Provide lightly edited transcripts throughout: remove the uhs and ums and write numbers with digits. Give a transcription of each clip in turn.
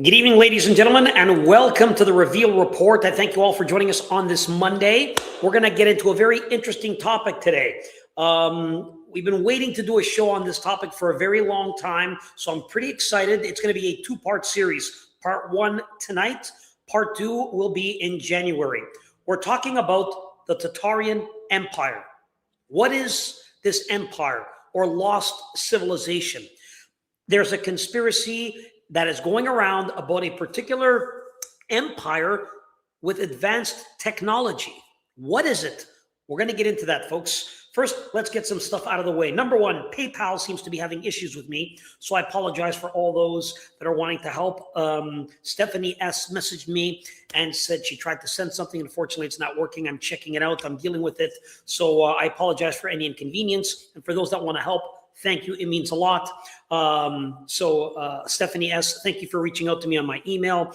Good evening, ladies and gentlemen, and welcome to the Reveal Report. I thank you all for joining us on this Monday. We're going to get into a very interesting topic today. We've been waiting to do a show on this topic for a very long time, so I'm pretty excited. It's going to be a two-part series. Part one tonight, part two will be in January. We're talking about the Tartarian Empire. What is this empire or lost civilization? There's a conspiracy that is going around about a particular empire with advanced technology. What is it? We're going to get into that, folks. First, let's get some stuff out of the way. Number one, PayPal seems to be having issues with me, so I apologize for all those that are wanting to help. Stephanie S. messaged me and said she tried to send something. Unfortunately, it's not working. I'm checking it out. I'm dealing with it. So I apologize for any inconvenience. And for those that want to help, thank you. It means a lot. Stephanie S., thank you for reaching out to me on my email.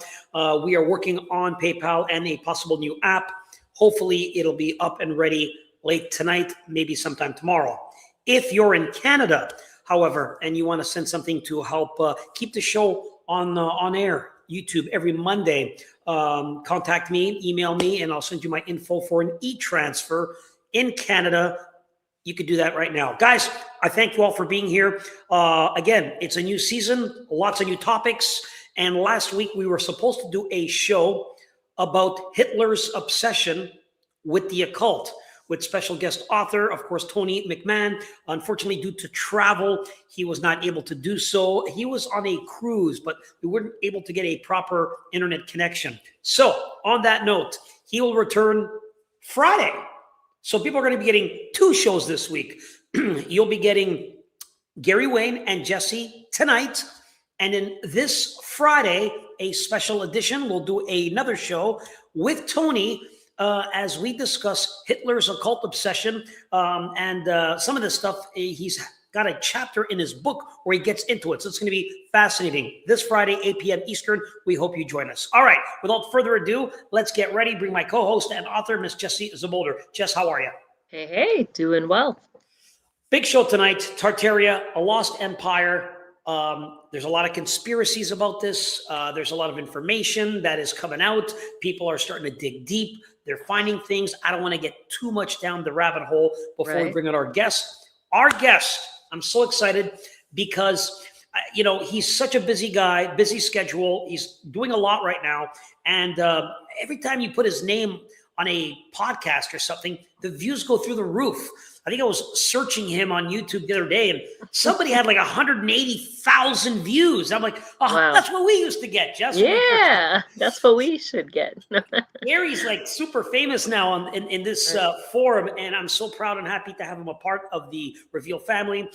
We are working on PayPal and a possible new app. Hopefully, it'll be up and ready late tonight, maybe sometime tomorrow. If you're in Canada, however, and you want to send something to help keep the show on air, YouTube every Monday, contact me, email me, and I'll send you my info for an e-transfer in Canada. You could do that right now. Guys, I thank you all for being here. Again, it's a new season, lots of new topics. And last week, we were supposed to do a show about Hitler's obsession with the occult, with special guest author, of course, Tony McMahon. Unfortunately, due to travel, he was not able to do so. He was on a cruise, but we weren't able to get a proper internet connection. So on that note, he will return Friday. So people are going to be getting two shows this week. You'll be getting Gary Wayne and Jesse tonight. And then this Friday, a special edition, we'll do another show with Tony as we discuss Hitler's occult obsession and some of the stuff. He's got a chapter in his book where he gets into it. So it's going to be fascinating. This Friday, 8 p.m. Eastern. We hope you join us. All right. Without further ado, let's get ready. Bring my co-host and author, Miss Jessie Zabolder. Jess, how are you? Hey, doing well. Big show tonight. Tartaria, a lost empire. There's a lot of conspiracies about this. There's a lot of information that is coming out. People are starting to dig deep. They're finding things. I don't want to get too much down the rabbit hole before we bring out our guest. Our guest, I'm so excited because, he's such a busy guy, busy schedule. He's doing a lot right now. And every time you put his name on a podcast or something, the views go through the roof. I think I was searching him on YouTube the other day, and somebody had like 180,000 views. I'm like, wow. That's what we used to get, Jess. Yeah, that's what we should get. Gary's like super famous now in this forum, and I'm so proud and happy to have him a part of the Reveal family.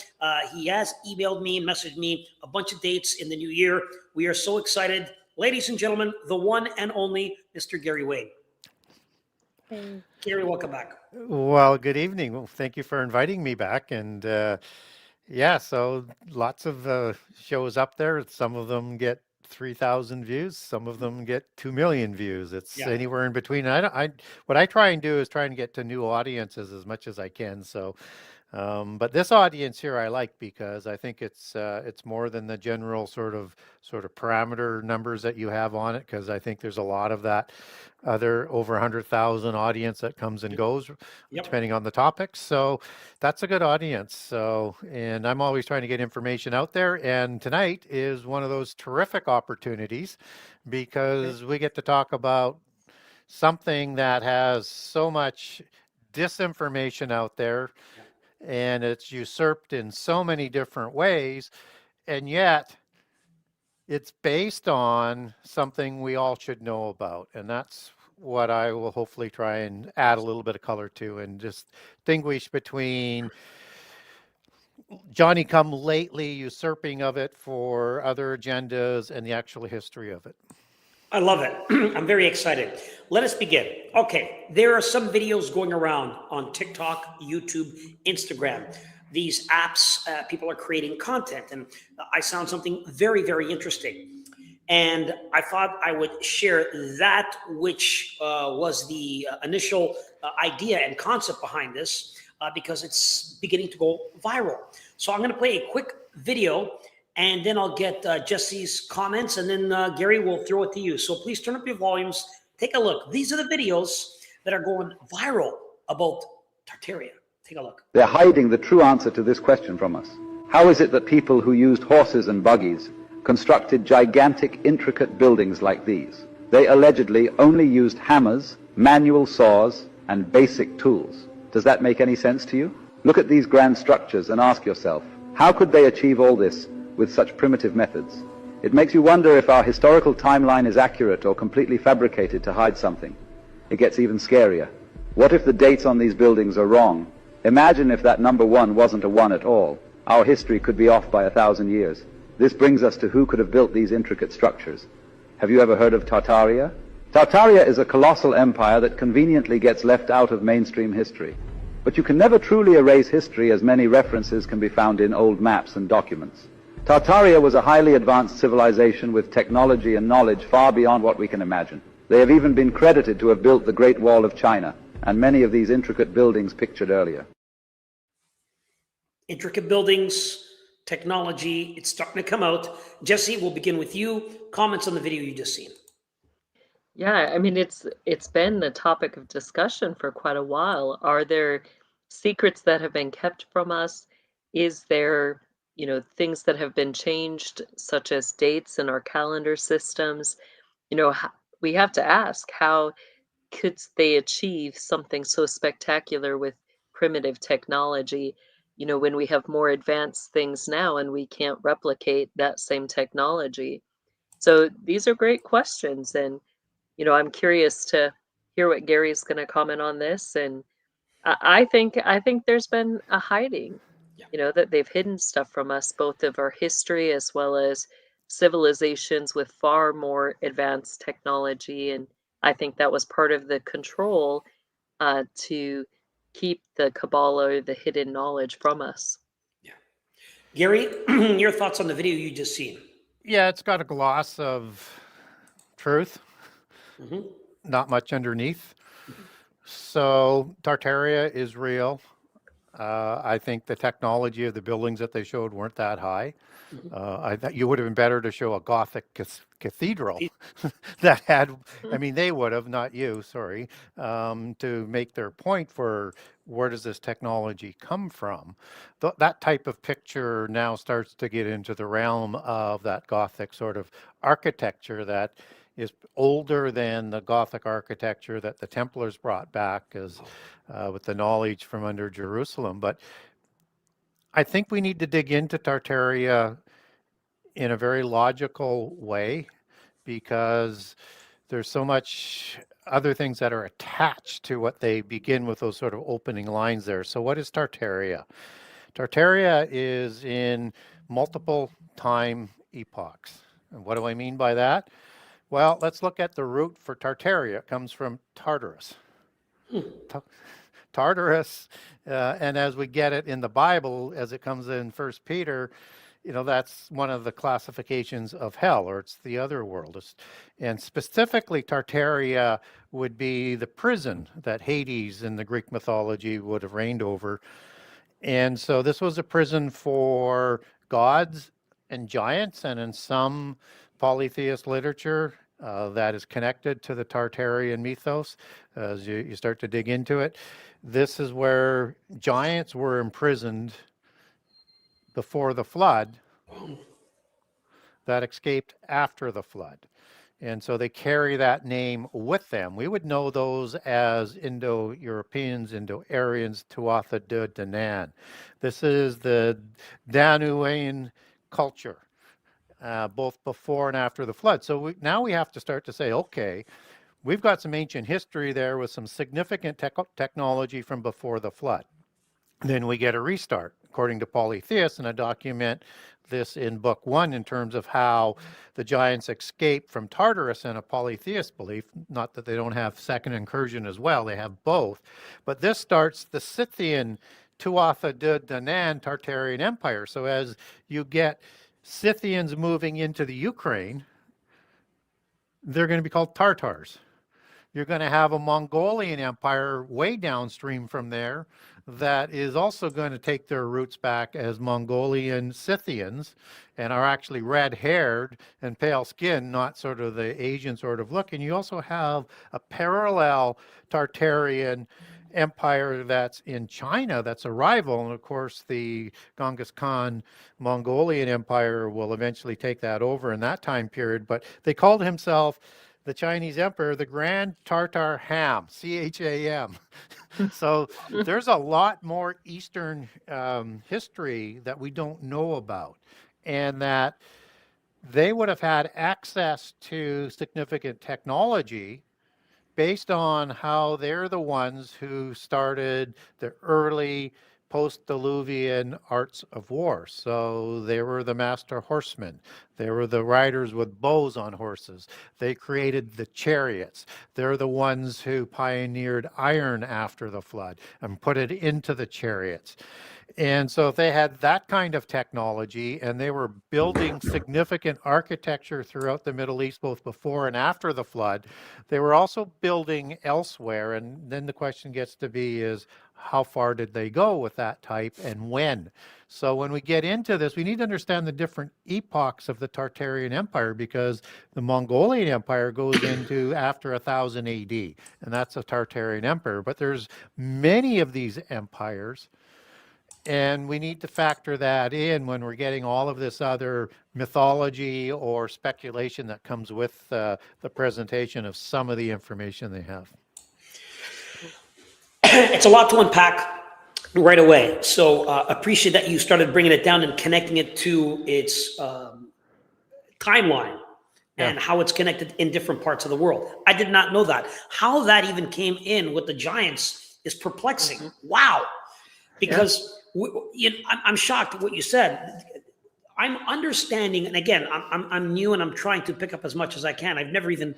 He has emailed me and messaged me a bunch of dates in the new year. We are so excited. Ladies and gentlemen, the one and only Mr. Gary Wayne. Hey. Gary, welcome back. Well, good evening. Well, thank you for inviting me back. And so lots of shows up there. Some of them get 3,000 views. Some of them get 2 million views. It's anywhere in between. What I try and do is try and get to new audiences as much as I can. So, but this audience here I like because I think it's more than the general sort of parameter numbers that you have on it, because I think there's a lot of that other over 100,000 audience that comes and goes depending on the topics. So that's a good audience. So, and I'm always trying to get information out there. And tonight is one of those terrific opportunities because we get to talk about something that has so much disinformation out there. And it's usurped in so many different ways, and yet it's based on something we all should know about. And that's what I will hopefully try and add a little bit of color to and distinguish between Johnny come lately usurping of it for other agendas and the actual history of it. I love it. I'm very excited. Let us begin. Okay, there are some videos going around on TikTok, YouTube, Instagram. These apps, people are creating content, and I found something very, very interesting. And I thought I would share that, which was the initial idea and concept behind this, because it's beginning to go viral. So I'm going to play a quick video and then I'll get Jesse's comments, and then Gary will throw it to you. So please turn up your volumes. Take a look. These are the videos that are going viral about Tartaria. Take a look. They're hiding the true answer to this question from us. How is it that people who used horses and buggies constructed gigantic, intricate buildings like these? They allegedly only used hammers, manual saws, and basic tools. Does that make any sense to you? Look at these grand structures and ask yourself, how could they achieve all this with such primitive methods? It makes you wonder if our historical timeline is accurate or completely fabricated to hide something. It gets even scarier. What if the dates on these buildings are wrong? Imagine if that number 1 wasn't a 1 at all. Our history could be off by 1,000 years. This brings us to who could have built these intricate structures. Have you ever heard of Tartaria? Tartaria is a colossal empire that conveniently gets left out of mainstream history. But you can never truly erase history, as many references can be found in old maps and documents. Tartaria was a highly advanced civilization with technology and knowledge far beyond what we can imagine. They have even been credited to have built the Great Wall of China and many of these intricate buildings pictured earlier. Intricate buildings, technology, it's starting to come out. Jesse, we'll begin with you. Comments on the video you just seen. Yeah, I mean, it's been the topic of discussion for quite a while. Are there secrets that have been kept from us? Is there, things that have been changed, such as dates in our calendar systems? We have to ask, how could they achieve something so spectacular with primitive technology, when we have more advanced things now and we can't replicate that same technology? So these are great questions, and I'm curious to hear what Gary's going to comment on this. And I think there's been a hiding, that they've hidden stuff from us, both of our history as well as civilizations with far more advanced technology. And I think that was part of the control to keep the Kabbalah, the hidden knowledge, from us. Yeah. Gary, your thoughts on the video you just seen? Yeah, it's got a gloss of truth. Mm-hmm. Not much underneath. So Tartaria is real. I think the technology of the buildings that they showed weren't that high. I thought you would have been better to show a Gothic cathedral that had, they would have, not you, sorry, to make their point for where does this technology come from. That type of picture now starts to get into the realm of that Gothic sort of architecture that is older than the Gothic architecture that the Templars brought back as with the knowledge from under Jerusalem. But I think we need to dig into Tartaria in a very logical way, because there's so much other things that are attached to what they begin with, those sort of opening lines there. So what is Tartaria? Tartaria is in multiple time epochs. And what do I mean by that? Well, let's look at the root for Tartaria. It comes from Tartarus. Tartarus, and as we get it in the Bible, as it comes in 1 Peter, that's one of the classifications of hell, or it's the other world. And specifically, Tartaria would be the prison that Hades in the Greek mythology would have reigned over. And so this was a prison for gods and giants, and in some polytheist literature, that is connected to the Tartarian mythos. As you start to dig into it, this is where giants were imprisoned before the flood that escaped after the flood. And so they carry that name with them. We would know those as Indo-Europeans, Indo-Aryans, Tuatha De Danann. This is the Danuan culture. Both before and after the flood. So now we have to start to say, okay, we've got some ancient history there with some significant technology from before the flood. Then we get a restart, according to polytheists, and I document this in book 1 in terms of how the giants escaped from Tartarus in a polytheist belief. Not that they don't have second incursion as well, they have both. But this starts the Scythian Tuatha De Danann Tartarian Empire. So as you get Scythians moving into the Ukraine, they're going to be called Tartars. you're going to have a Mongolian empire way downstream from there that is also going to take their roots back as Mongolian Scythians and are actually red-haired and pale-skinned, not sort of the Asian sort of look. And you also have a parallel Tartarian empire that's in China that's a rival. And of course, the Genghis Khan Mongolian Empire will eventually take that over in that time period. But they called himself the Chinese emperor, the Grand Tartar Ham, C-H-A-M. So there's a lot more Eastern history that we don't know about, and that they would have had access to significant technology based on how they're the ones who started the early post-Diluvian arts of war. So they were the master horsemen. They were the riders with bows on horses. They created the chariots. They're the ones who pioneered iron after the flood and put it into the chariots. And so if they had that kind of technology and they were building significant architecture throughout the Middle East, both before and after the flood, they were also building elsewhere. And then the question gets to be is, how far did they go with that type and when? So when we get into this, we need to understand the different epochs of the Tartarian Empire, because the Mongolian Empire goes into after 1000 AD, and that's a Tartarian Empire. But there's many of these empires, and we need to factor that in when we're getting all of this other mythology or speculation that comes with the presentation of some of the information they have. It's a lot to unpack right away. So appreciate that you started bringing it down and connecting it to its timeline and how it's connected in different parts of the world. I did not know that. How that even came in with the giants is perplexing. Wow. Because I'm shocked at what you said. I'm understanding, and again, I'm new and I'm trying to pick up as much as I can. I've never even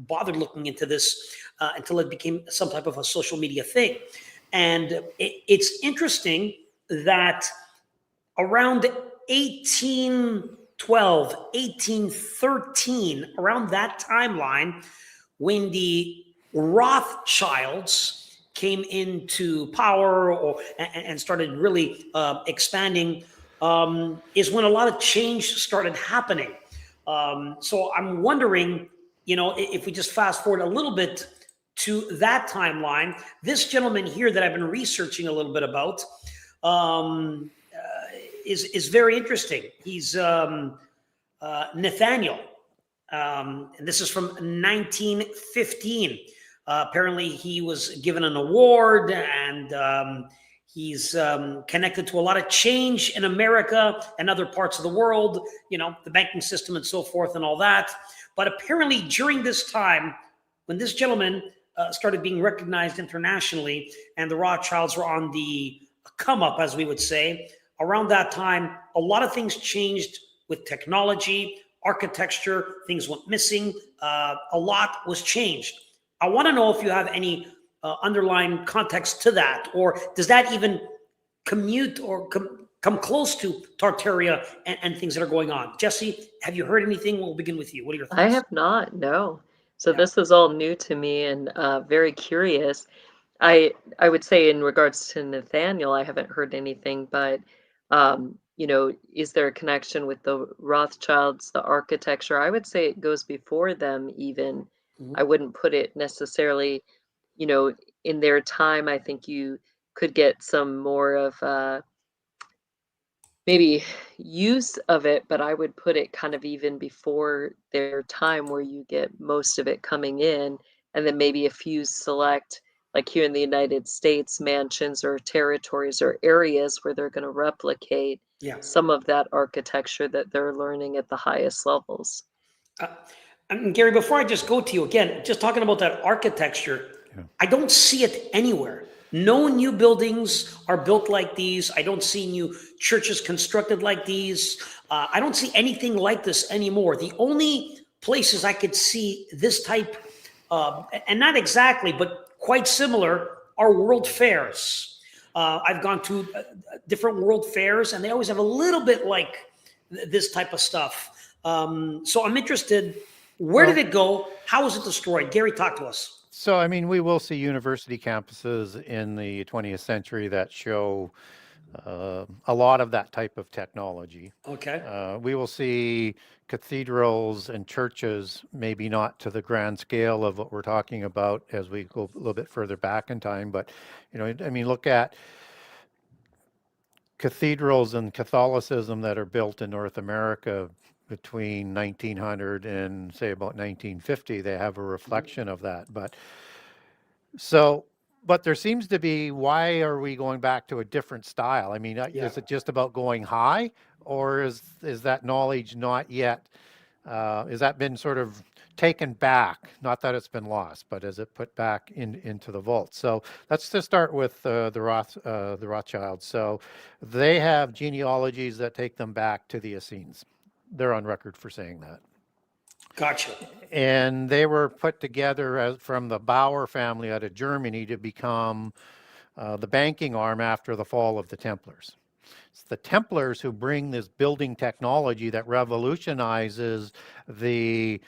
bothered looking into this until it became some type of a social media thing. And it's interesting that around 1812, 1813, around that timeline, when the Rothschilds came into power and started really expanding, is when a lot of change started happening. So I'm wondering, if we just fast forward a little bit to that timeline, this gentleman here that I've been researching a little bit about is very interesting. He's Nathaniel, and this is from 1915. Apparently, he was given an award, and he's connected to a lot of change in America and other parts of the world, the banking system and so forth and all that. But apparently, during this time, when this gentleman started being recognized internationally and the Rothschilds were on the come up, as we would say, around that time, a lot of things changed with technology, architecture, things went missing. A lot was changed. I want to know if you have any underlying context to that, or does that even commute or come close to Tartaria and things that are going on? Jesse, have you heard anything? We'll begin with you. What are your thoughts? I have not, no. So this is all new to me and very curious. I would say in regards to Nathaniel, I haven't heard anything, but is there a connection with the Rothschilds, the architecture? I would say it goes before them even. I wouldn't put it necessarily, in their time. I think you could get some more of maybe use of it, but I would put it kind of even before their time, where you get most of it coming in, and then maybe a few select, like here in the United States, mansions or territories or areas where they're going to replicate some of that architecture that they're learning at the highest levels. And Gary, before I just go to you again, just talking about that architecture, I don't see it anywhere. No new buildings are built like these. I don't see new churches constructed like these. I don't see anything like this anymore. The only places I could see this type, and not exactly, but quite similar, are world fairs. I've gone to different world fairs, and they always have a little bit like this type of stuff. So I'm interested Where did Well- it go? How was it destroyed? Gary, talk to us. So, I mean, we will see university campuses in the 20th century that show a lot of that type of technology. Okay. We will see cathedrals and churches, maybe not to the grand scale of what we're talking about as we go a little bit further back in time, but, you know, I mean, look at cathedrals and Catholicism that are built in North America between 1900 and say about 1950. They have a reflection of that. But there seems to be, why are we going back to a different style? I mean, Yeah. is it just about going high, or is that knowledge not yet, has that been sort of taken back? Not that it's been lost, but is it put back into the vault? So let's just start with the Rothschilds. So they have genealogies that take them back to the Essenes. They're on record for saying that. Gotcha. And they were put together from the Bauer family out of Germany to become the banking arm after the fall of the Templars. It's the Templars who bring this building technology that revolutionizes the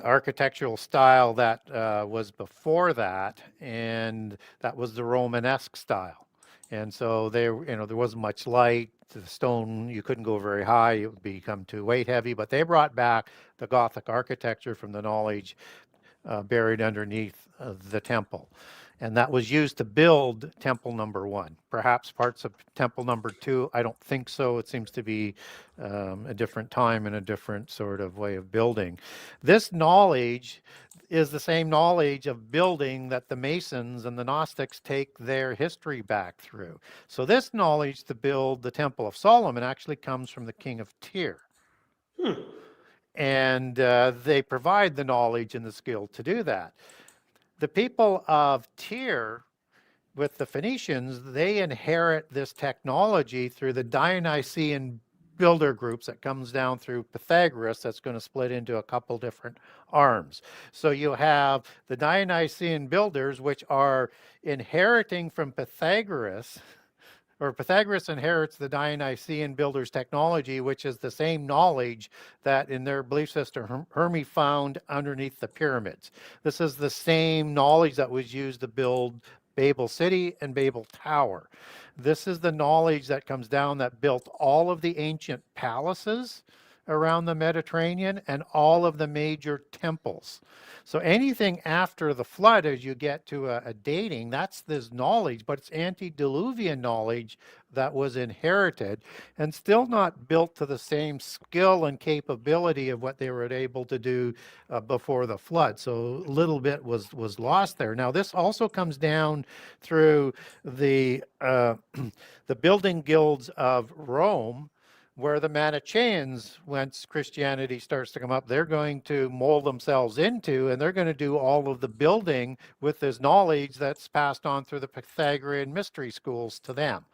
architectural style that was before that, and that was the Romanesque style. And so there wasn't much light. The stone, you couldn't go very high; it would become too weight heavy. But they brought back the Gothic architecture from the knowledge buried underneath the temple. And that was used to build temple number 1. Perhaps parts of temple number 2, I don't think so. It seems to be a different time and a different sort of way of building. This knowledge is the same knowledge of building that the Masons and the Gnostics take their history back through. So this knowledge to build the Temple of Solomon actually comes from the king of Tyre. And they provide the knowledge and the skill to do that. The people of Tyre, with the Phoenicians, they inherit this technology through the Dionysian builder groups that comes down through Pythagoras. That's going to split into a couple different arms. So you have the Dionysian builders, which are inheriting from Pythagoras, or Pythagoras inherits the Dionysian builders technology, which is the same knowledge that in their belief system Hermes found underneath the pyramids. This is the same knowledge that was used to build Babel City and Babel Tower. This is the knowledge that comes down that built all of the ancient palaces around the Mediterranean and all of the major temples. So anything after the flood, as you get to a dating, that's this knowledge, but it's antediluvian knowledge that was inherited and still not built to the same skill and capability of what they were able to do before the flood. So a little bit was lost there. Now this also comes down through the the building guilds of Rome, where the Manichaeans, once Christianity starts to come up, they're going to mold themselves into, and they're going to do all of the building with this knowledge that's passed on through the Pythagorean mystery schools to them,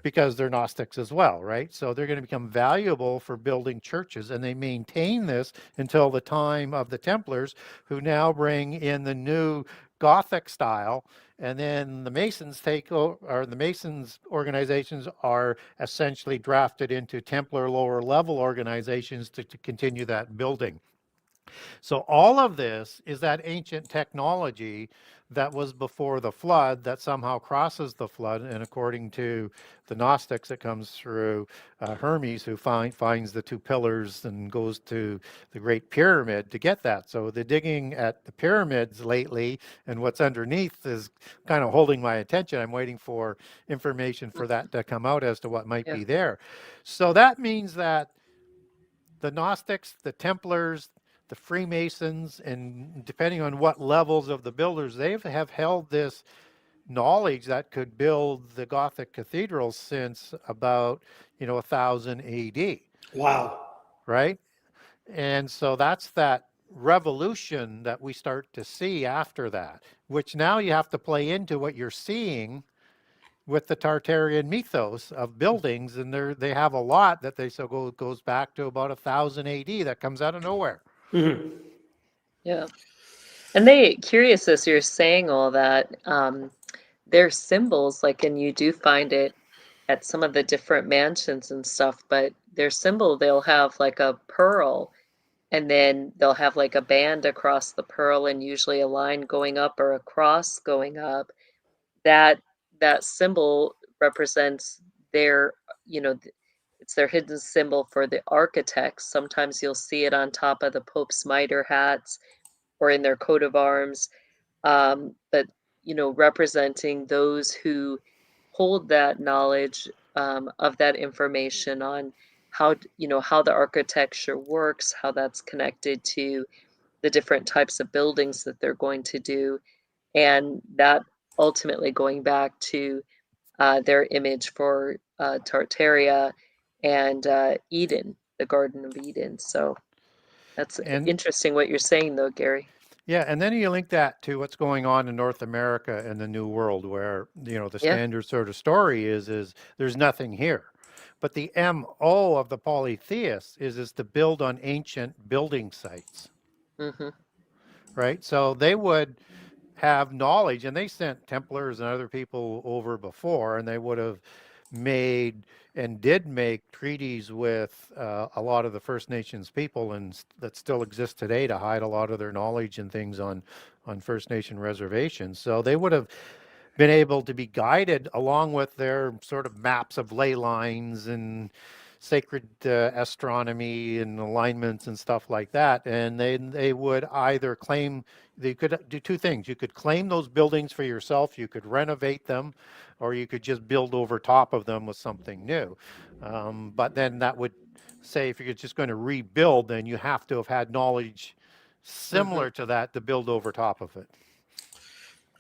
because they're Gnostics as well, right? So they're going to become valuable for building churches, and they maintain this until the time of the Templars, who now bring in the new Gothic style. And then the Masons take over, or the Masons organizations are essentially drafted into Templar lower level organizations to continue that building. So all of this is that ancient technology that was before the flood that somehow crosses the flood. And according to the Gnostics, it comes through Hermes, who finds the 2 pillars and goes to the Great Pyramid to get that. So the digging at the pyramids lately and what's underneath is kind of holding my attention. I'm waiting for information for that to come out as to what might be there. So that means that the Gnostics, the Templars, the Freemasons, and depending on what levels of the builders, they have held this knowledge that could build the Gothic cathedrals since about 1000 AD. Wow. Right? And so that's that revolution that we start to see after that, which now you have to play into what you're seeing with the Tartarian mythos of buildings, and they have a lot that they goes back to about 1000 AD that comes out of nowhere. Yeah. And they, curious as you're saying all that, their symbols, like, and you do find it at some of the different mansions and stuff, but their symbol, they'll have like a pearl, and then they'll have like a band across the pearl, and usually a line going up or a cross going up. That that symbol represents their, it's their hidden symbol for the architects. Sometimes you'll see it on top of the Pope's mitre hats or in their coat of arms. But representing those who hold that knowledge, of that information on how the architecture works, how that's connected to the different types of buildings that they're going to do, and that ultimately going back to their image for Tartaria and Eden, the Garden of Eden. So that's And interesting what you're saying, though, Gary. yeah, and then you link that to what's going on in North America and the New World, where the Yeah. standard sort of story is there's nothing here, but the MO of the polytheists is to build on ancient building sites, Mm-hmm. right? So they would have knowledge, and they sent Templars and other people over before, and they would have made and did make treaties with a lot of the First Nations people, and that still exist today, to hide a lot of their knowledge and things on First Nation reservations. So they would have been able to be guided along with their sort of maps of ley lines and sacred astronomy and alignments and stuff like that. And they would either claim, they could do two things. You could claim those buildings for yourself, you could renovate them, or you could just build over top of them with something new. But then that would say, if you're just going to rebuild, then you have to have had knowledge Mm-hmm. similar to that to build over top of it.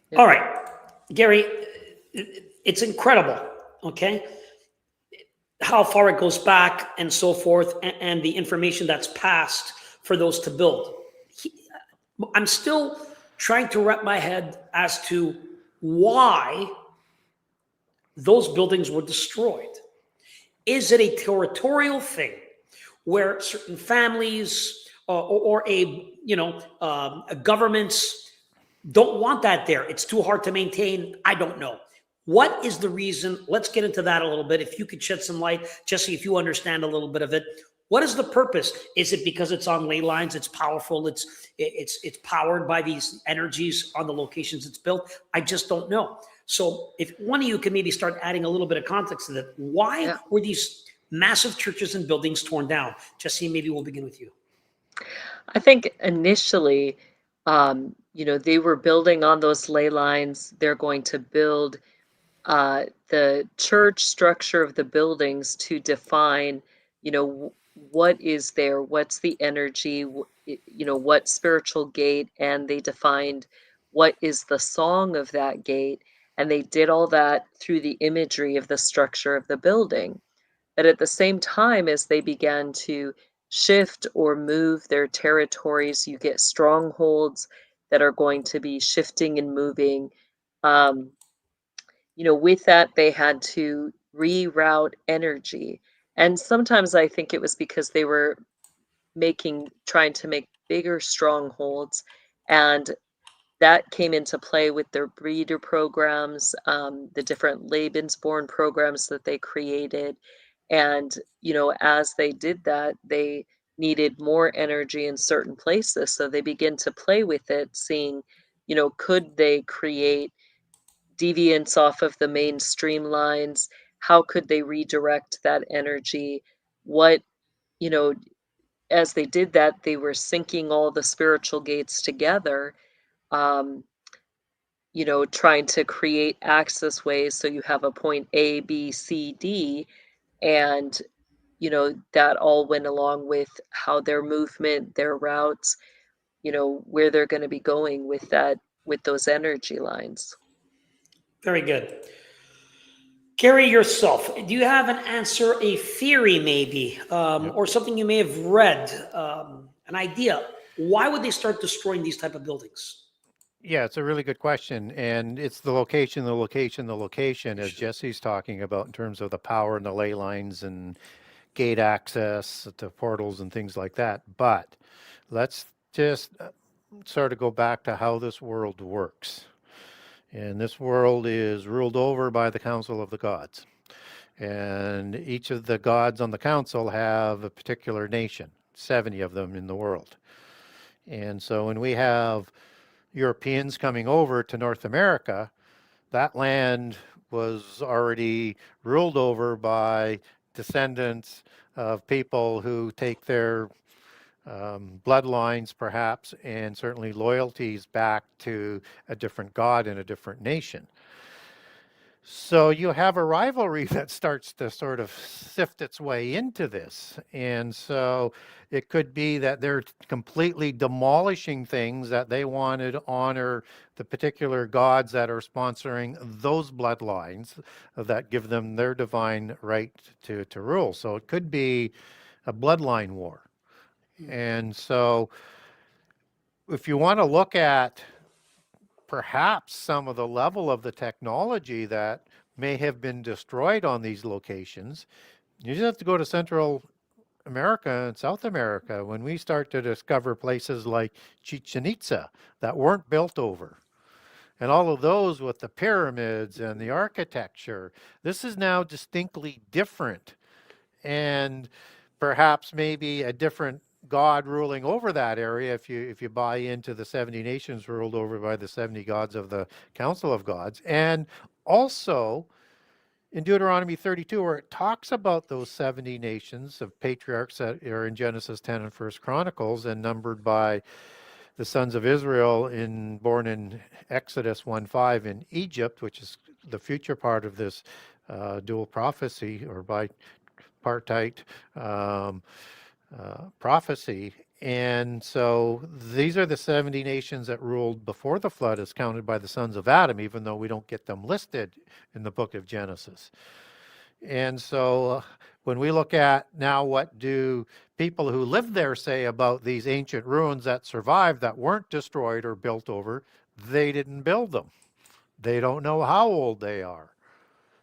Yep. All right, Gary, it's incredible, okay, how far it goes back and so forth, and the information that's passed for those to build. I'm still trying to wrap my head as to why those buildings were destroyed. Is it a territorial thing where certain families or a governments don't want that there? It's too hard to maintain. I don't know. What is the reason? Let's get into that a little bit. If you could shed some light, Jesse, if you understand a little bit of it, what is the purpose? Is it because it's on ley lines? It's powerful. It's powered by these energies on the locations it's built. I just don't know. So if one of you can maybe start adding a little bit of context to that, why Yeah. were these massive churches and buildings torn down? Jesse, maybe we'll begin with you. I think initially, they were building on those ley lines. They're going to build the church structure of the buildings to define, what is there, what's the energy, what spiritual gate, and they defined what is the song of that gate. And they did all that through the imagery of the structure of the building. But at the same time, as they began to shift or move their territories, you get strongholds that are going to be shifting and moving. Um, with that, they had to reroute energy. And sometimes I think it was because they were trying to make bigger strongholds. And that came into play with their breeder programs, the different Lebensborn programs that they created. And, as they did that, they needed more energy in certain places. So they begin to play with it, seeing, could they create deviance off of the main streamlines? How could they redirect that energy? What, you know, as they did that, they were syncing all the spiritual gates together, um, trying to create access ways. So you have a point A, B, C, D, and, that all went along with how their movement, their routes, where they're going to be going with those energy lines. Very good. Gary, yourself, do you have an answer, a theory maybe, Yep. or something you may have read, an idea? Why would they start destroying these type of buildings? Yeah, it's a really good question. And it's the location, the location, the location, as Jesse's talking about in terms of the power and the ley lines and gate access to portals and things like that. But let's just sort of go back to how this world works. And this world is ruled over by the Council of the Gods. And each of the gods on the council have a particular nation, 70 of them in the world. And so when we have Europeans coming over to North America, that land was already ruled over by descendants of people who take their bloodlines, perhaps, and certainly loyalties back to a different god in a different nation. So you have a rivalry that starts to sort of sift its way into this. And so it could be that they're completely demolishing things that they wanted to honor the particular gods that are sponsoring those bloodlines that give them their divine right to rule. So it could be a bloodline war. And so if you want to look at perhaps some of the level of the technology that may have been destroyed on these locations, you just have to go to Central America and South America when we start to discover places like Chichen Itza that weren't built over. And all of those with the pyramids and the architecture, this is now distinctly different. And perhaps maybe a different God ruling over that area if you buy into the 70 nations ruled over by the 70 gods of the Council of Gods. And also in Deuteronomy 32, where it talks about those 70 nations of patriarchs that are in Genesis 10 and 1 Chronicles and numbered by the sons of Israel born in Exodus 1:5 in Egypt, which is the future part of this dual prophecy or bipartite prophecy. And so these are the 70 nations that ruled before the flood as counted by the sons of Adam, even though we don't get them listed in the book of Genesis. And so when we look at now what do people who lived there say about these ancient ruins that survived that weren't destroyed or built over, they didn't build them. They don't know how old they are.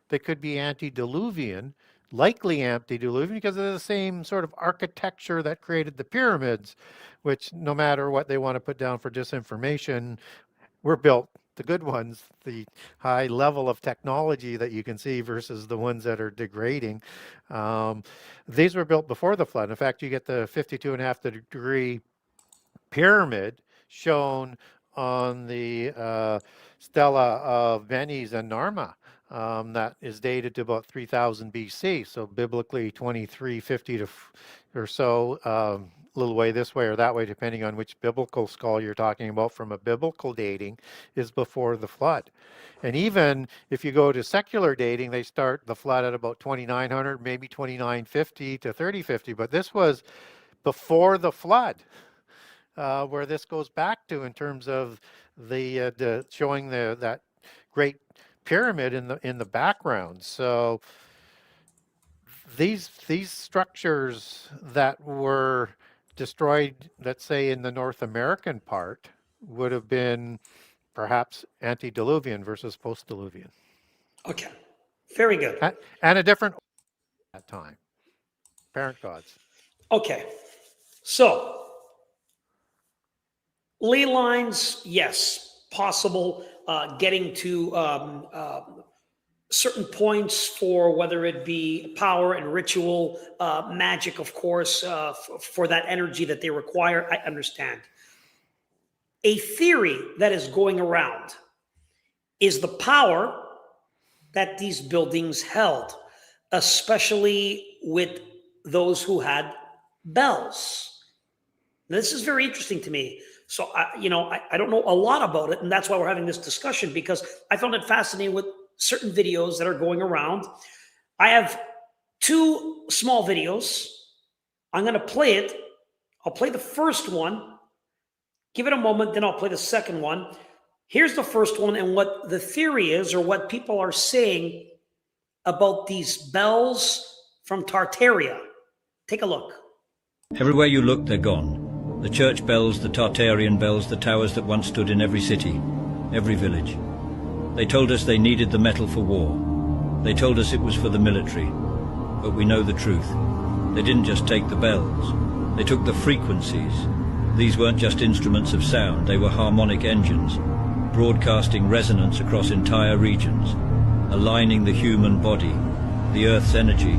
They could be antediluvian, likely antediluvian because of the same sort of architecture that created the pyramids, which no matter what they want to put down for disinformation, were built, the good ones, the high level of technology that you can see versus the ones that are degrading. These were built before the flood. In fact, you get the 52.5 degree pyramid shown on the stela of Venice and Narma. That is dated to about 3000 BC, so biblically 2350 or so, a little way this way or that way, depending on which biblical skull you're talking about from a biblical dating, is before the flood. And even if you go to secular dating, they start the flood at about 2900, maybe 2950 to 3050, but this was before the flood. Where this goes back to in terms of the showing that great pyramid in the background. So these structures that were destroyed, let's say in the North American part, would have been perhaps antediluvian versus post-diluvian. Okay, very good. And a different at that time, parent gods. Okay, so ley lines, yes, possible. Getting to certain points for whether it be power and ritual, magic, of course, for that energy that they require, I understand. A theory that is going around is the power that these buildings held, especially with those who had bells. Now, this is very interesting to me. So, I don't know a lot about it, and that's why we're having this discussion, because I found it fascinating with certain videos that are going around. I have two small videos. I'm going to play it. I'll play the first one. Give it a moment, then I'll play the second one. Here's the first one and what the theory is, or what people are saying about these bells from Tartaria. Take a look. Everywhere you look, they're gone. The church bells, the Tartarian bells, the towers that once stood in every city, every village. They told us they needed the metal for war. They told us it was for the military. But we know the truth. They didn't just take the bells. They took the frequencies. These weren't just instruments of sound. They were harmonic engines, broadcasting resonance across entire regions, aligning the human body. the Earth's energy,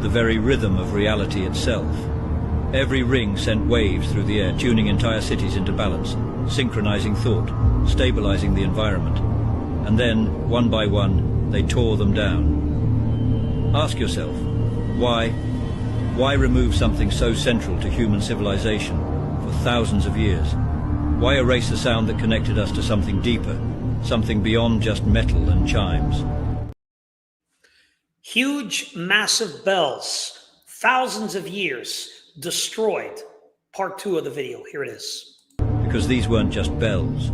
the very rhythm of reality itself. Every ring sent waves through the air, tuning entire cities into balance, synchronizing thought, stabilizing the environment. And then, one by one, they tore them down. Ask yourself, why? Why remove something so central to human civilization for thousands of years? Why erase a sound that connected us to something deeper, something beyond just metal and chimes? Huge, massive bells, thousands of years, destroyed. Part 2 of the video. Here it is. Because these weren't just bells.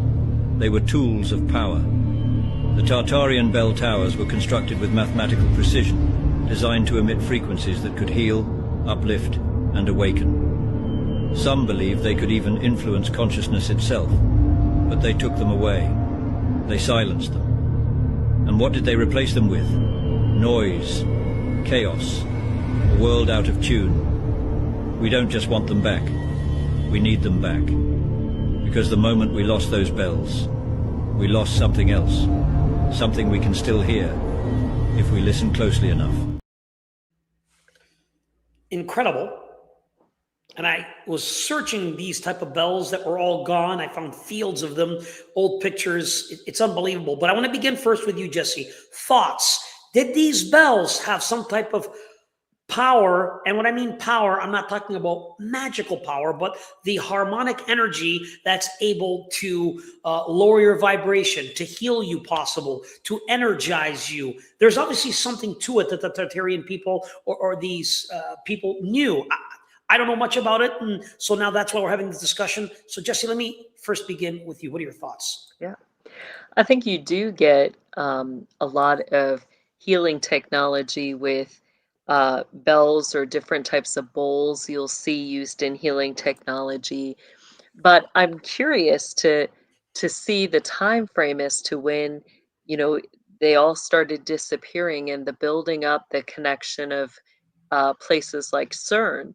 They were tools of power. The Tartarian bell towers were constructed with mathematical precision, designed to emit frequencies that could heal, uplift, and awaken. Some believed they could even influence consciousness itself, but they took them away. They silenced them. And what did they replace them with? Noise, chaos, a world out of tune. We don't just want them back, we need them back. Because the moment we lost those bells, we lost something else, something we can still hear, if we listen closely enough. Incredible. And I was searching these type of bells that were all gone. I found fields of them, old pictures. It's unbelievable. But I want to begin first with you, Jesse. Thoughts. Did these bells have some type of power? And when I mean power, I'm not talking about magical power, but the harmonic energy that's able to lower your vibration, to heal you possible, to energize you. There's obviously something to it that the Tartarian people or these people knew. I don't know much about it, and so now that's why we're having this discussion. So Jesse, let me first begin with you. What are your thoughts? Yeah, I think you do get a lot of healing technology with bells or different types of bowls you'll see used in healing technology. But I'm curious to see the time frame as to when, you know, they all started disappearing and the building up the connection of places like CERN,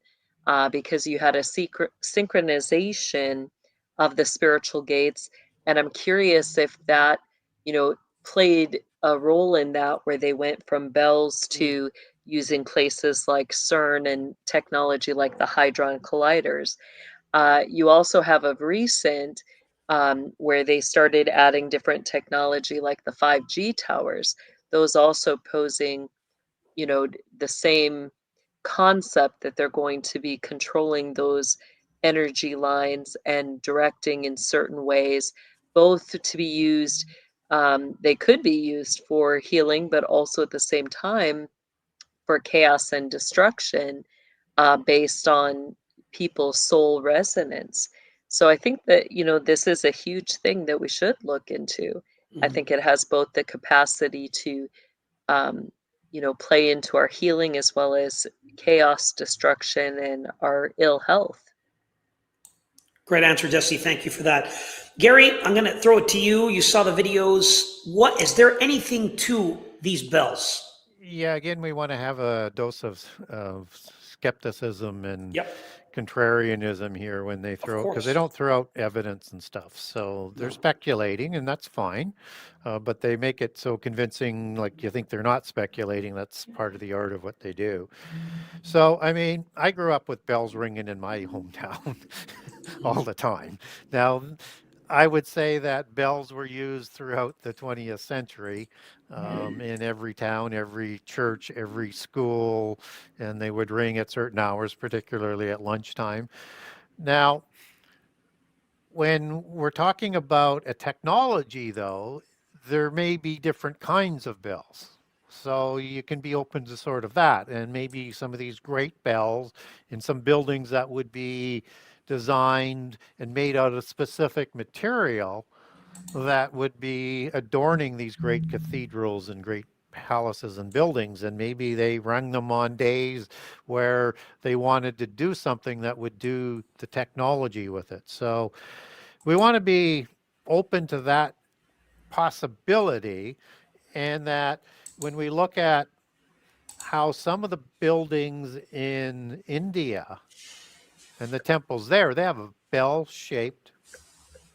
because you had a secret synchronization of the spiritual gates. And I'm curious if that, you know, played a role in that, where they went from bells to using places like CERN and technology like the Hadron Colliders. You also have of recent where they started adding different technology like the 5G towers, those also posing, you know, the same concept that they're going to be controlling those energy lines and directing in certain ways, both to be used, they could be used for healing, but also at the same time for chaos and destruction, based on people's soul resonance. So I think that, you know, this is a huge thing that we should look into. I think it has both the capacity to, um, you know, play into our healing as well as chaos, destruction, and our ill health. Great answer, Jesse. Thank you for that. Gary, I'm going to throw it to you. You saw the videos. What is there anything to these bells? Yeah, again, we want to have a dose of skepticism and Yep. contrarianism here when they throw, because they course. don't throw out evidence and stuff. So they're No. speculating, and that's fine. But they make it so convincing, like you think they're not speculating. That's part of the art of what they do. So, I mean, I grew up with bells ringing in my hometown all the time. Now, I would say that bells were used throughout the 20th century, in every town, every church, every school, and they would ring at certain hours, particularly at lunchtime. Now, when we're talking about a technology, though, there may be different kinds of bells. So you can be open to sort of that. And maybe some of these great bells in some buildings that would be designed and made out of specific material that would be adorning these great cathedrals and great palaces and buildings. And maybe they rung them on days where they wanted to do something that would do the technology with it. So we want to be open to that possibility, and that when we look at how some of the buildings in India and the temples there, they have a bell-shaped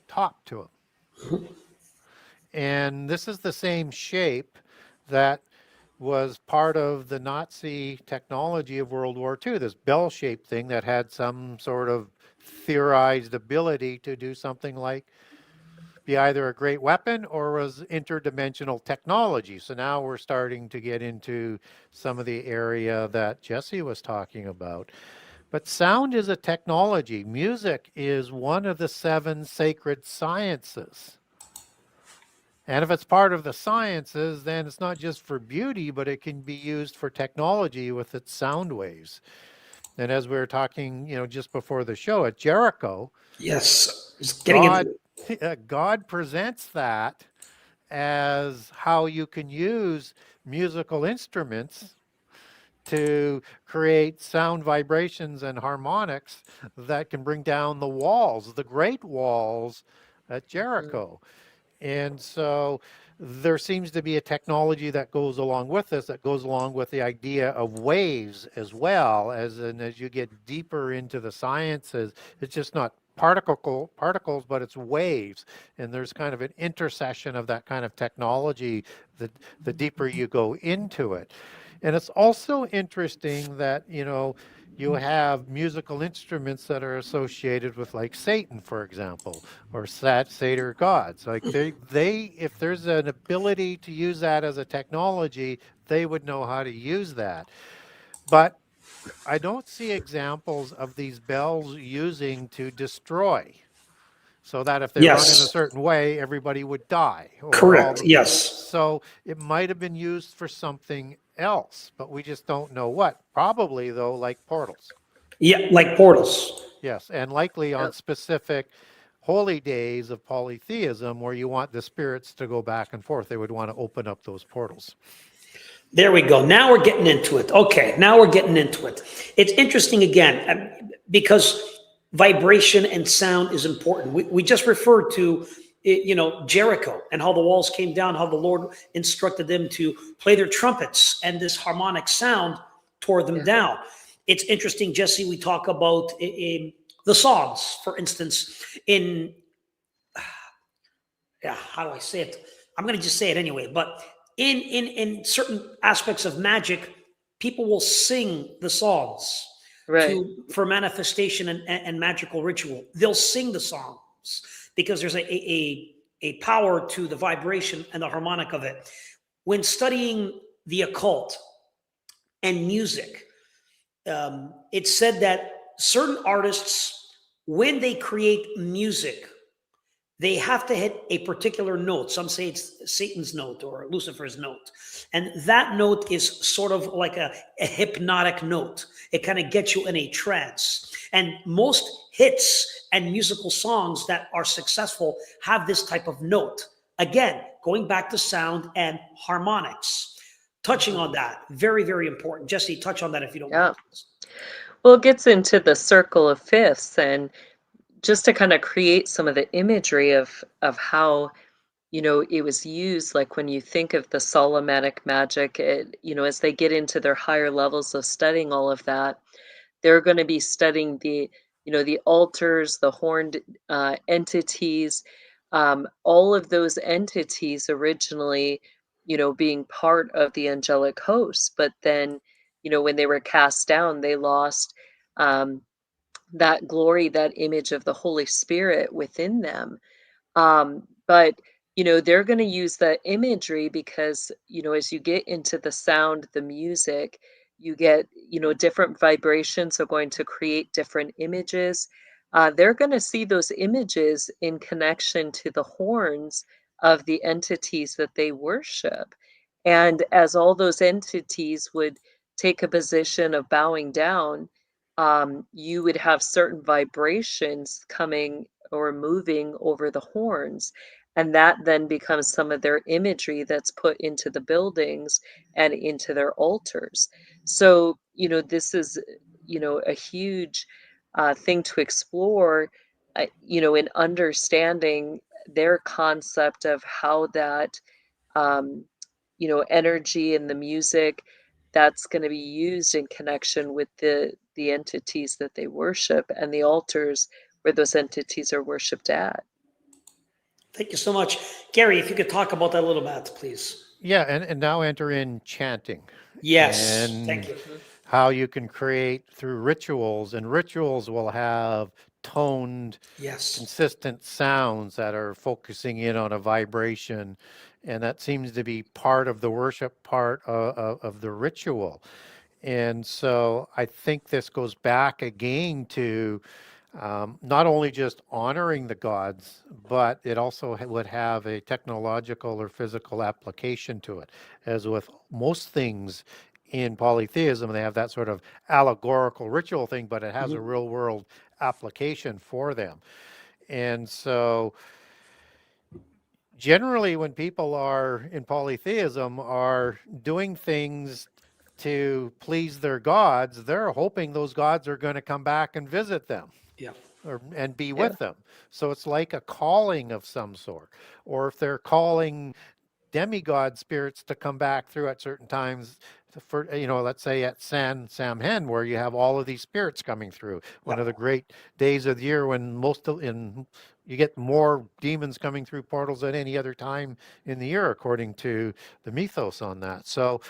top to them. And this is the same shape that was part of the Nazi technology of World War II, this bell-shaped thing that had some sort of theorized ability to do something like be either a great weapon or was interdimensional technology. So now we're starting to get into some of the area that Jesse was talking about. But sound is a technology. Music is one of the 7 sacred sciences. And if it's part of the sciences, then it's not just for beauty, but it can be used for technology with its sound waves. And as we were talking, just before the show at Jericho, Yes, just getting into it. God presents that as how you can use musical instruments to create sound vibrations and harmonics that can bring down the walls, the great walls at Jericho. And so there seems to be a technology that goes along with this, that goes along with the idea of waves as well. As you get deeper into the sciences, it's just not particles, but it's waves. And there's kind of an intersection of that kind of technology the deeper you go into it. And it's also interesting that, you have musical instruments that are associated with, like, Satan, for example, or satyr gods. Like they if there's an ability to use that as a technology, they would know how to use that. But I don't see examples of these bells using to destroy, so that if they rung in a Yes, certain way, everybody would die, or all correct. the. Yes. So it might have been used for something else, but we just don't know what. Probably, though, like portals. Yeah, like portals. Yes, and likely on Yep. specific holy days of polytheism where you want the spirits to go back and forth. They would want to open up those portals. There we go. Now we're getting into it. Okay, now we're getting into it. It's interesting again because vibration and sound is important. We just referred to, Jericho and how the walls came down, how the Lord instructed them to play their trumpets, and this harmonic sound tore them Yeah. down. It's interesting, Jesse. We talk about the songs, for instance, in how do I say it? I'm going to just say it anyway. But in certain aspects of magic, people will sing the songs Right. for manifestation and magical ritual. They'll sing the songs because there's a power to the vibration and the harmonic of it. When studying the occult and music, it's said that certain artists, when they create music, they have to hit a particular note. Some say it's Satan's note or Lucifer's note. And that note is sort of like a hypnotic note. It kind of gets you in a trance. And most hits and musical songs that are successful have this type of note. Again, going back to sound and harmonics. Touching on that, very, very important. Jesse, touch on that if you don't Yeah. mind. Well, it gets into the circle of fifths, and just to kind of create some of the imagery of how it was used. Like when you think of the Solomonic magic, as they get into their higher levels of studying all of that, they're going to be studying the altars, the horned entities, all of those entities originally being part of the angelic host, but then when they were cast down, they lost um, that glory, that image of the Holy Spirit within them. But they're going to use that imagery because as you get into the sound, the music, you get different vibrations are going to create different images. They're going to see those images in connection to the horns of the entities that they worship. And as all those entities would take a position of bowing down, you would have certain vibrations coming or moving over the horns. And that then becomes some of their imagery that's put into the buildings and into their altars. So, this is, a huge thing to explore, in understanding their concept of how that, um, energy and the music that's going to be used in connection with the entities that they worship and the altars where those entities are worshipped at. Thank you so much. Gary, if you could talk about that a little bit, please. Yeah, and now enter in chanting Yes, thank and you. Mhm. how you can create through rituals, and rituals will have toned, Yes. consistent sounds that are focusing in on a vibration, and that seems to be part of the worship part of the ritual. And so I think this goes back again to not only just honoring the gods, but it also would have a technological or physical application to it. As with most things in polytheism, they have that sort of allegorical ritual thing, but it has a Mhm. real world application for them. And so generally when people are in polytheism are doing things to please their gods, they're hoping those gods are going to come back and visit them Yeah. and be Yeah. with them. So it's like a calling of some sort. Or if they're calling demigod spirits to come back through at certain times, for let's say at Samhain, where you have all of these spirits coming through, one Yeah. of the great days of the year when you get more demons coming through portals than any other time in the year, according to the mythos on that. So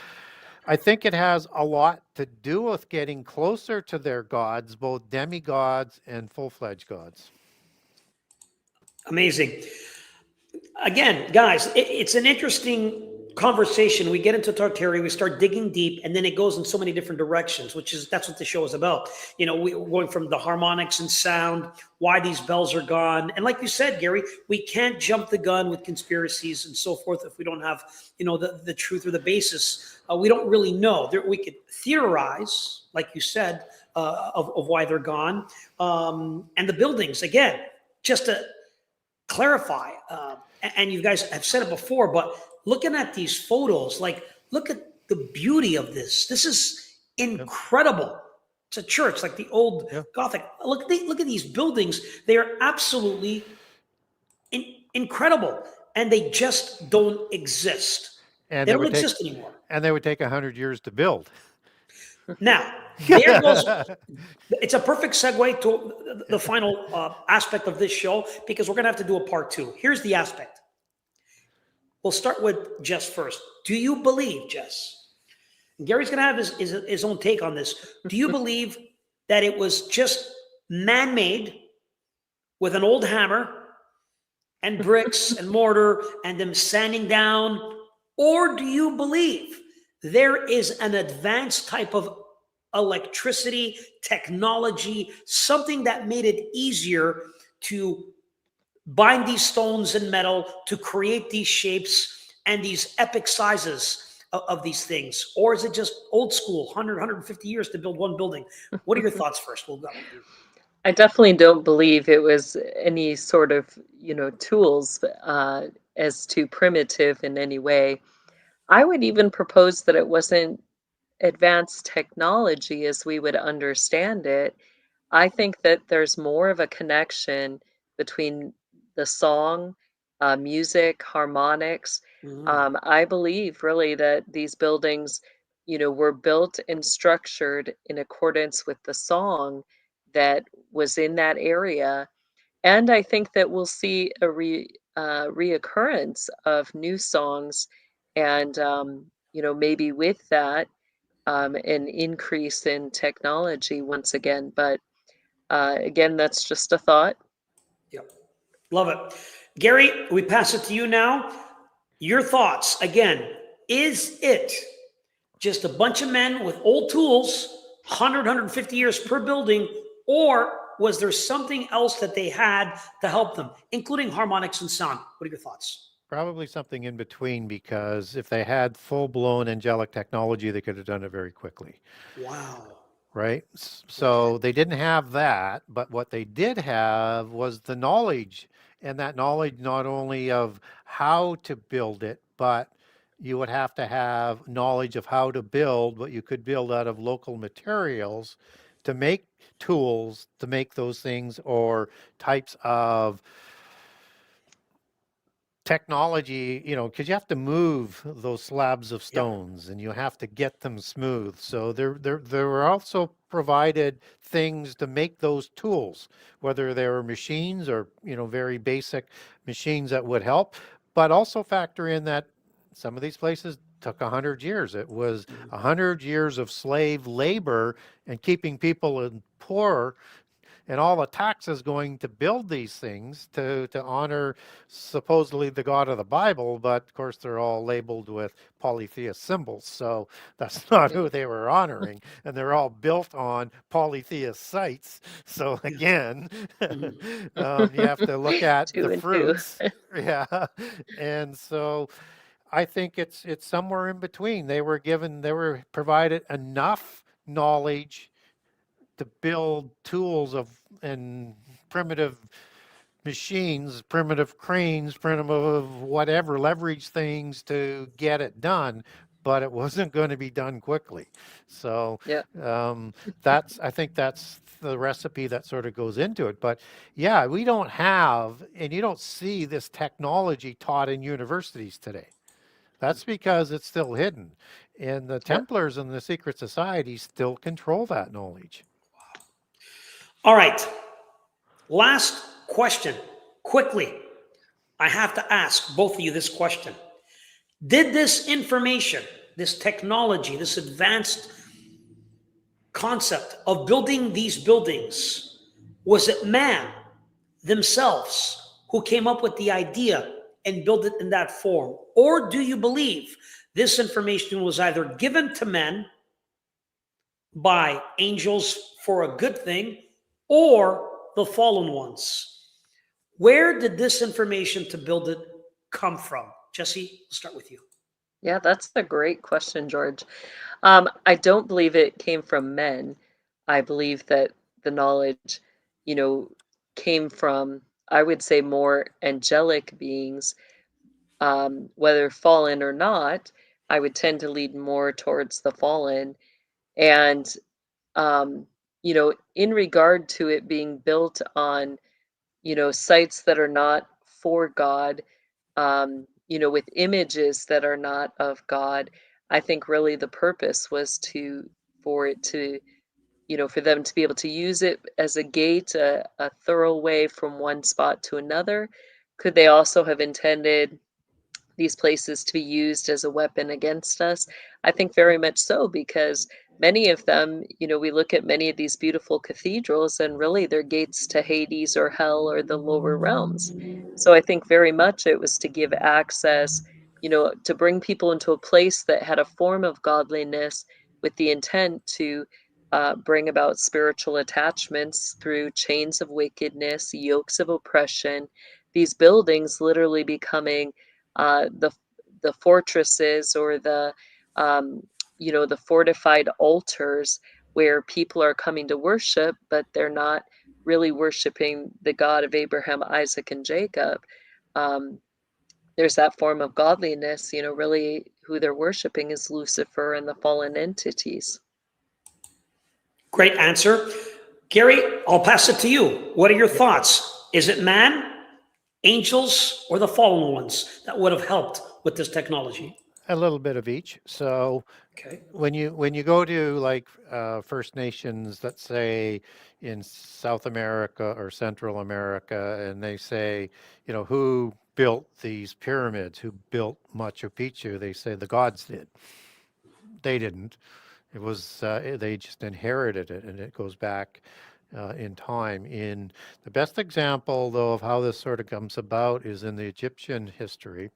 I think it has a lot to do with getting closer to their gods, both demigods and full-fledged gods. Amazing. Again, guys, it's an interesting conversation. We get into Tartaria, we start digging deep, and then it goes in so many different directions, that's what the show is about. We're going from the harmonics and sound, why these bells are gone, and like you said, Gary, we can't jump the gun with conspiracies and so forth if we don't have, the truth or the basis. We don't really know. We could theorize, like you said, of why they're gone, and the buildings again. Just to clarify, and you guys have said it before, but looking at these photos, like, look at the beauty of this. This is Yeah, incredible. It's a church, like the old yeah. Gothic. Look at these buildings. They are absolutely incredible, and they just don't exist. And They they don't would take exist anymore. and they would take 100 years to build. Now, there goes. It's a perfect segue to the final aspect of this show, because we're going to have to do a part two. Here's the aspect. We'll start with Jess first. Do you believe, Jess? Gary's going to have his own take on this. Do you believe that it was just man made with an old hammer and bricks and mortar and them sanding down? Or do you believe there is an advanced type of electricity, technology, something that made it easier to bind these stones in metal to create these shapes and these epic sizes of these things? Or is it just old school, 150 years to build one building? What are your thoughts first? We'll go with you. I definitely don't believe it was any sort of, tools as too primitive in any way. I would even propose that it wasn't advanced technology as we would understand it. I think that there's more of a connection between the song, music, harmonics. Mm, I believe really that these buildings, were built and structured in accordance with the song that was in that area. And I think that we'll see a reoccurrence of new songs, and maybe with that, an increase in technology once again. But again, that's just a thought. yep. Love it. Gary, we pass it to you now. Your thoughts again. Is it just a bunch of men with old tools, 100, years per building, or was there something else that they had to help them, including harmonics and sound? What are your thoughts? Probably something in between, because if they had full-blown angelic technology, they could have done it very quickly, Wow. right? Okay. So they didn't have that, but what they did have was the knowledge, and that knowledge not only of how to build it, but you would have to have knowledge of how to build what you could build out of local materials to make tools to make those things, or types of technology, because you have to move those slabs of Yep. stones and you have to get them smooth. So there were also provided things to make those tools, whether they were machines or, very basic machines that would help, but also factor in that some of these places took 100 years. It was 100 years of slave labor and keeping people in poor, and all the taxes going to build these things to honor supposedly the God of the Bible, but of course they're all labeled with polytheist symbols, so that's not who they were honoring, and they're all built on polytheist sites. So again, you have to look at Two the and two. fruits. Yeah, and so I think it's somewhere in between. They were provided enough knowledge to build tools and primitive machines, primitive cranes, primitive whatever, leverage things to get it done, but it wasn't going to be done quickly. So Yeah. I think that's the recipe that sort of goes into it. But yeah, we don't have, and you don't see this technology taught in universities today. That's because it's still hidden. And the Templars and the secret societies still control that knowledge. All right. Last question. Quickly, I have to ask both of you this question. Did this information, this technology, this advanced concept of building these buildings, was it man themselves who came up with the idea and built it in that form? Or do you believe this information was either given to men by angels for a good thing or the fallen ones? Where did this information to build it come from? Jesse, we'll start with you. Yeah, that's a great question, George. I don't believe it came from men. I believe that the knowledge, came from, I would say, more angelic beings, whether fallen or not. I would tend to lead more towards the fallen. And, in regard to it being built on, sites that are not for God, with images that are not of God, I think really the purpose was for it to, for them to be able to use it as a gate, a thorough way from one spot to another. Could they also have intended these places to be used as a weapon against us? I think very much so, because many of them, we look at many of these beautiful cathedrals, and really they're gates to Hades or hell or the lower realms. So I think very much it was to give access, to bring people into a place that had a form of godliness with the intent to bring about spiritual attachments through chains of wickedness, yokes of oppression, these buildings literally becoming the fortresses or the fortified altars where people are coming to worship, but they're not really worshiping the God of Abraham, Isaac, and Jacob. There's that form of godliness, really who they're worshiping is Lucifer and the fallen entities. Great answer. Gary, I'll pass it to you. What are your thoughts? Is it man, angels, or the fallen ones that would have helped with this technology? A little bit of each. So Okay. when you go to like First Nations, let's say in South America or Central America, and they say, who built these pyramids, who built Machu Picchu, they say the gods did. They didn't. It was they just inherited it, and it goes back in time. In the best example, though, of how this sort of comes about is in the Egyptian history.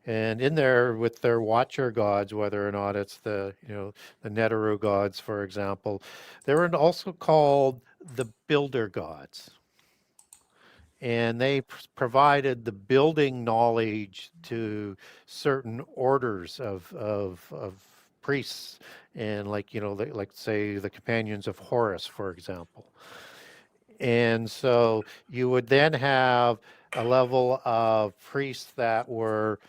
And in there, with their watcher gods, whether or not it's the Neteru gods, for example, they were also called the builder gods. And they provided the building knowledge to certain orders of priests, and like say the companions of Horus, for example. And so you would then have a level of priests that were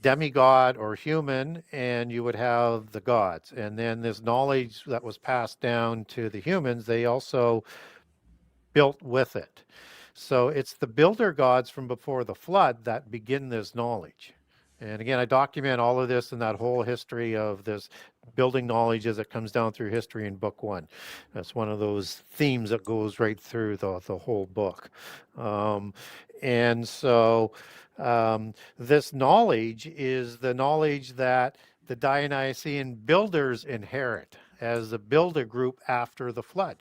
demigod or human, and you would have the gods. And then this knowledge that was passed down to the humans, they also built with it. So it's the builder gods from before the flood that begin this knowledge. And again, I document all of this in that whole history of this building knowledge as it comes down through history in book 1. That's one of those themes that goes right through the whole book. And so This knowledge is the knowledge that the Dionysian builders inherit as a builder group after the flood.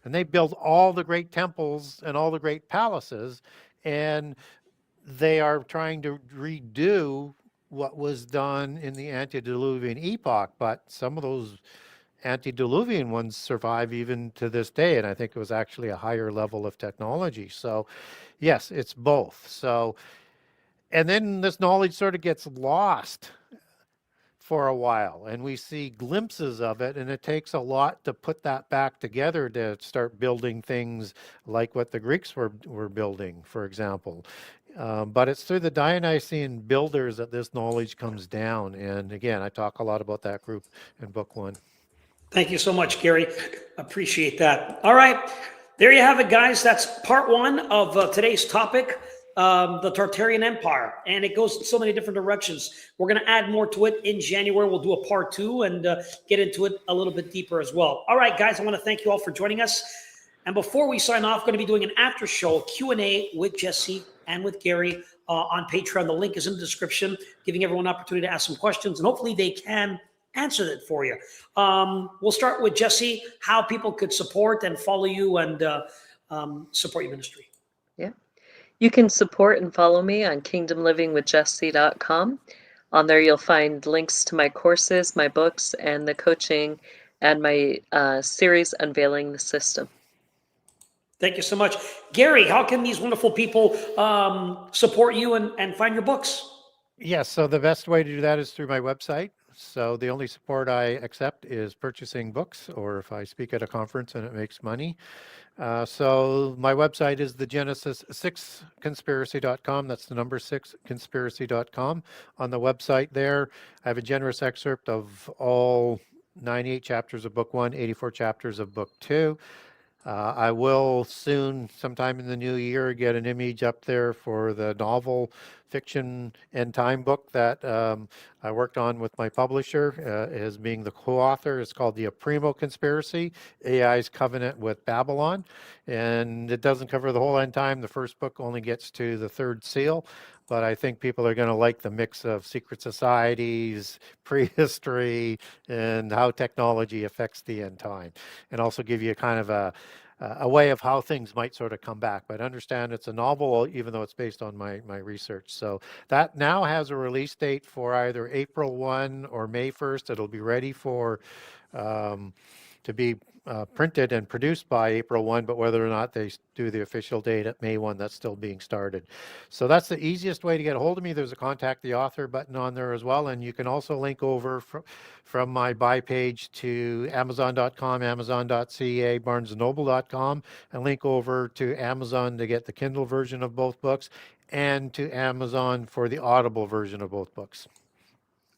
And they built all the great temples and all the great palaces, and they are trying to redo what was done in the antediluvian epoch, but some of those antediluvian ones survive even to this day, and I think it was actually a higher level of technology. So yes, it's both. So, and then this knowledge sort of gets lost for a while, and we see glimpses of it, and it takes a lot to put that back together to start building things like what the Greeks were building, for example. But it's through the Dionysian builders that this knowledge comes down. And again, I talk a lot about that group in book 1. Thank you so much, Gary. Appreciate that. All right. There you have it, guys. That's part 1 of today's topic, the Tartarian Empire. And it goes in so many different directions. We're going to add more to it in January. We'll do a part 2 and get into it a little bit deeper as well. All right, guys, I want to thank you all for joining us. And before we sign off, going to be doing an after show Q&A with Jesse and with Gary on Patreon. The link is in the description, giving everyone an opportunity to ask some questions, and hopefully they can answer it for you. We'll start with Jesse, how people could support and follow you and support your ministry. Yeah. You can support and follow me on kingdomlivingwithjesse.com. On there, you'll find links to my courses, my books, and the coaching, and my series Unveiling the System. Thank you so much. Gary, how can these wonderful people support you and find your books? Yes, so the best way to do that is through my website. So the only support I accept is purchasing books, or if I speak at a conference and it makes money. So my website is the Genesis6conspiracy.com. That's the number 6conspiracy.com. On the website there, I have a generous excerpt of all 98 chapters of book 1, 84 chapters of book 2. I will soon, sometime in the new year, get an image up there for the novel fiction and time book that I worked on with my publisher as being the co-author. It's called The Aprimo Conspiracy, AI's Covenant with Babylon. And it doesn't cover the whole end time. The first book only gets to the 3rd seal. But I think people are going to like the mix of secret societies, prehistory, and how technology affects the end time. And also give you kind of a way of how things might sort of come back. But understand it's a novel, even though it's based on my research. So that now has a release date for either April 1 or May 1st. It'll be ready for to be printed and produced by April 1, but whether or not they do the official date at May 1, that's still being started. So that's the easiest way to get a hold of me. There's a contact the author button on there as well. And you can also link over from my buy page to Amazon.com, Amazon.ca, BarnesandNoble.com, and link over to Amazon to get the Kindle version of both books and to Amazon for the Audible version of both books.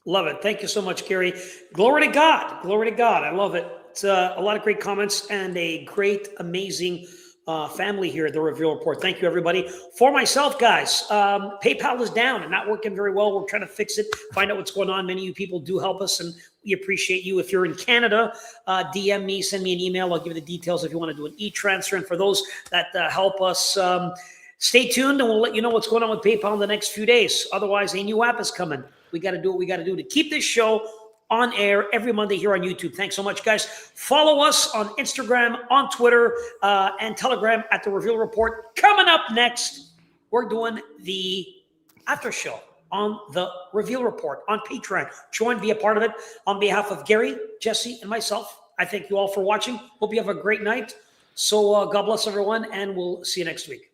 Love it. Thank you so much, Gary. Glory to God. Glory to God. I love it. It's a lot of great comments and a great, amazing family here at the Reveal Report. Thank you, everybody. For myself, guys, PayPal is down and not working very well. We're trying to fix it, find out what's going on. Many of you people do help us, and we appreciate you. If you're in Canada, DM me, send me an email. I'll give you the details if you want to do an e-transfer. And for those that help us, stay tuned, and we'll let you know what's going on with PayPal in the next few days. Otherwise, a new app is coming. We got to do what we got to do to keep this show on air every Monday here on YouTube. Thanks so much, guys. Follow us on Instagram, on Twitter, and Telegram at The Reveal Report. Coming up next, we're doing the after show on The Reveal Report on Patreon. Join, be a part of it. On behalf of Gary, Jesse, and myself, I thank you all for watching. Hope you have a great night. So God bless everyone, and we'll see you next week.